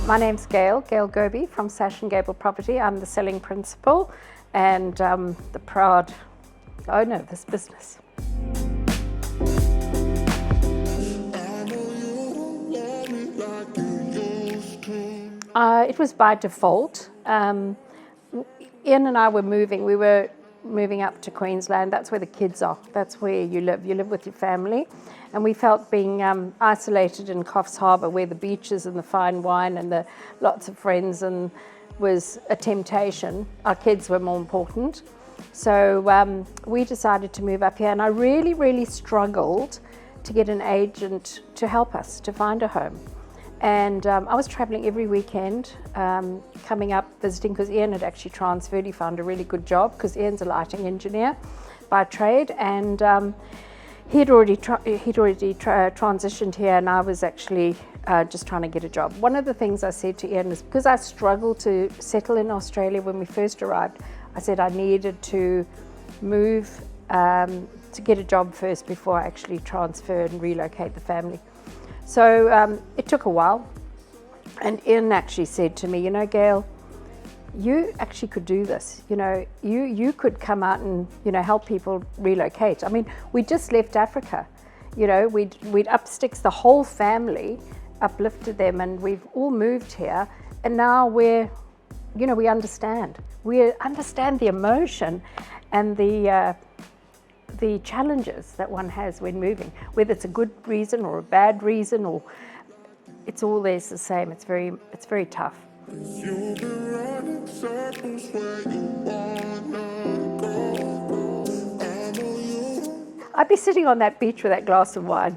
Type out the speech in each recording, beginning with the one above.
My name's Gail Gobey from Sash Gable Property. I'm the selling principal and the proud owner of this business. It was by default. Ian and I were moving. We were moving up to Queensland. That's where the kids are. That's where you live. You live with your family. And we felt being isolated in Coffs Harbour, where the beaches and the fine wine and the lots of friends and was a temptation. Our kids were more important. So we decided to move up here, and I really struggled to get an agent to help us to find a home. And I was traveling every weekend, coming up, visiting, because Ian had actually transferred. He found a really good job, because Ian's a lighting engineer by trade, and he'd already transitioned here, and I was actually just trying to get a job. One of the things I said to Ian is, because I struggled to settle in Australia when we first arrived, I said I needed to move to get a job first before I actually transfer and relocate the family. So it took a while, and Ian actually said to me, you know, Gail, you actually could do this. You know, you could come out and, you know, help people relocate. I mean, we just left Africa. You know, we'd up sticks the whole family, uplifted them, and we've all moved here. And now we're, you know, we understand. We understand the emotion and the challenges that one has when moving, whether it's a good reason or a bad reason, or it's all there's the same. It's very tough. I'd be sitting on that beach with that glass of wine.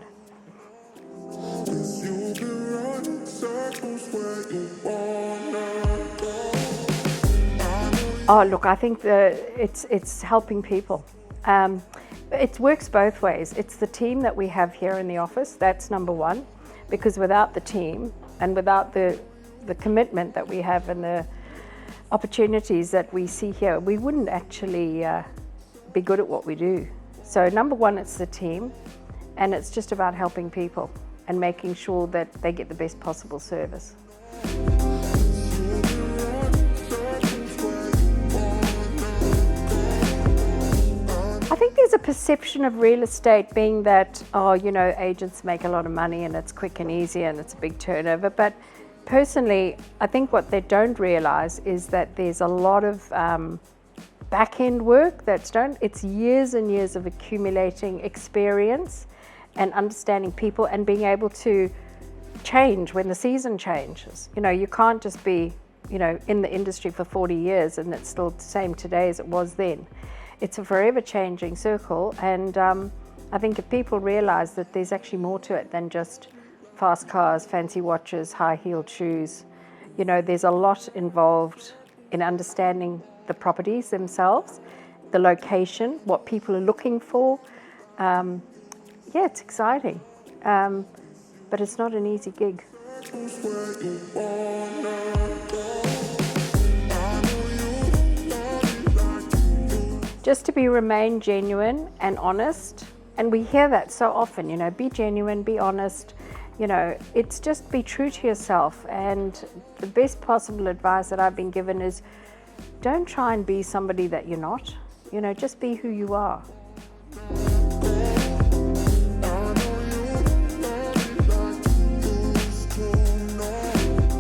Oh, look, I think it's helping people. It works both ways. It's the team that we have here in the office. That's number one, because without the team and without the commitment that we have and the opportunities that we see here, we wouldn't actually be good at what we do. So number one, it's the team, and it's just about helping people and making sure that they get the best possible service. I think there's a perception of real estate being that, oh, you know, agents make a lot of money and it's quick and easy and it's a big turnover. But personally, I think what they don't realize is that there's a lot of back-end work it's years and years of accumulating experience and understanding people and being able to change when the season changes. You know, you can't just be, you know, in the industry for 40 years and it's still the same today as it was then. It's a forever changing circle, and I think if people realize that there's actually more to it than just fast cars, fancy watches, high-heeled shoes. You know, there's a lot involved in understanding the properties themselves, the location, what people are looking for. Yeah, it's exciting, but it's not an easy gig. Just to remain genuine and honest, and we hear that so often, you know, be genuine, be honest, you know, it's just be true to yourself. And the best possible advice that I've been given is don't try and be somebody that you're not, you know, just be who you are.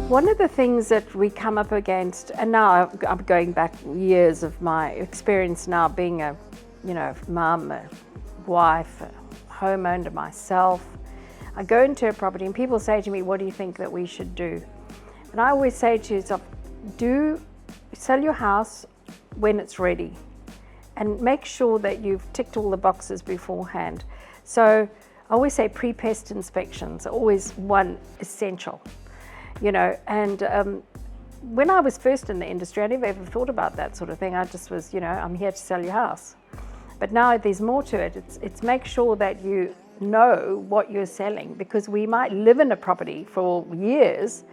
One of the things that we come up against, and now I'm going back years of my experience now being a, you know, mum, a wife, a homeowner myself. I go into a property and people say to me, what do you think that we should do? And I always say to yourself, sell your house when it's ready, and make sure that you've ticked all the boxes beforehand. So I always say pre-pest inspections are always one essential. You know, and when I was first in the industry, I never ever thought about that sort of thing. I just was, you know, I'm here to sell your house. But now there's more to it. It's make sure that you know what you're selling, because we might live in a property for years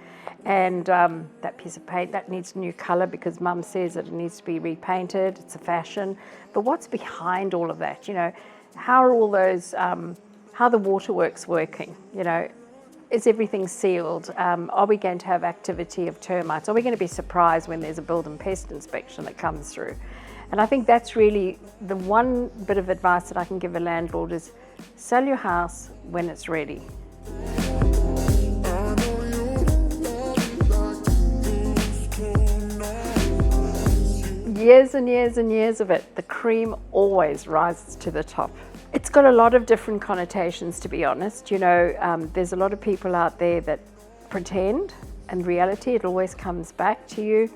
and that piece of paint, that needs a new color because mum says that it needs to be repainted, it's a fashion. But what's behind all of that? You know, how are all those, how the waterworks working? You know, is everything sealed? Are we going to have activity of termites? Are we going to be surprised when there's a build and pest inspection that comes through? And I think that's really the one bit of advice that I can give a landlord is sell your house when it's ready. Years and years and years of it, the cream always rises to the top. It's got a lot of different connotations, to be honest. You know, there's a lot of people out there that pretend, and reality, it always comes back to you.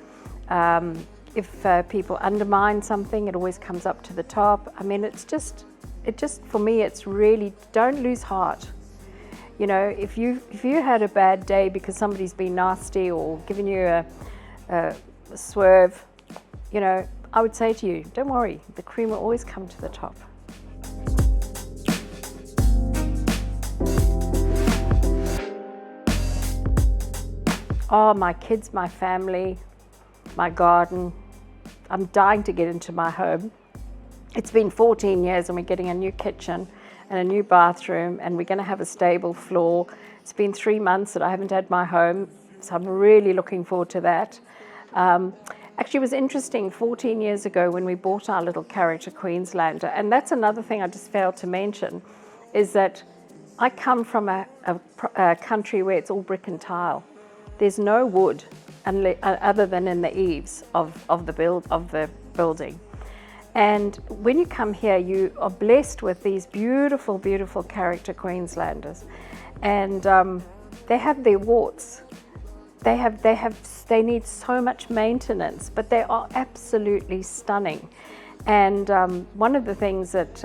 If people undermine something, it always comes up to the top. I mean, it just, for me, it's really, don't lose heart. You know, if you had a bad day because somebody's been nasty or given you a swerve, you know, I would say to you, don't worry, the cream will always come to the top. Oh, my kids, my family, my garden. I'm dying to get into my home. It's been 14 years and we're getting a new kitchen and a new bathroom and we're going to have a stable floor. It's been 3 months that I haven't had my home, so I'm really looking forward to that. Actually, it was interesting 14 years ago when we bought our little character Queenslander, and that's another thing I just failed to mention, is that I come from a country where it's all brick and tile. There's no wood other than in the eaves of the building. And when you come here, you are blessed with these beautiful, beautiful character Queenslanders. And they have their warts. They need so much maintenance, but they are absolutely stunning. And one of the things that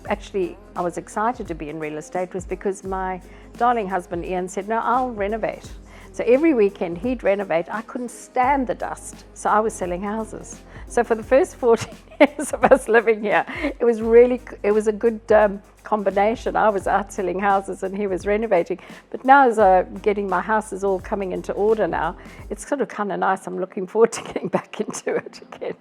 actually I was excited to be in real estate was because my darling husband Ian said, no, I'll renovate. So every weekend he'd renovate. I couldn't stand the dust, so I was selling houses. So for the first 14 years of us living here, it was a good combination. I was out selling houses and he was renovating. But now as getting my house is all coming into order now, it's sort of kind of nice. I'm looking forward to getting back into it again.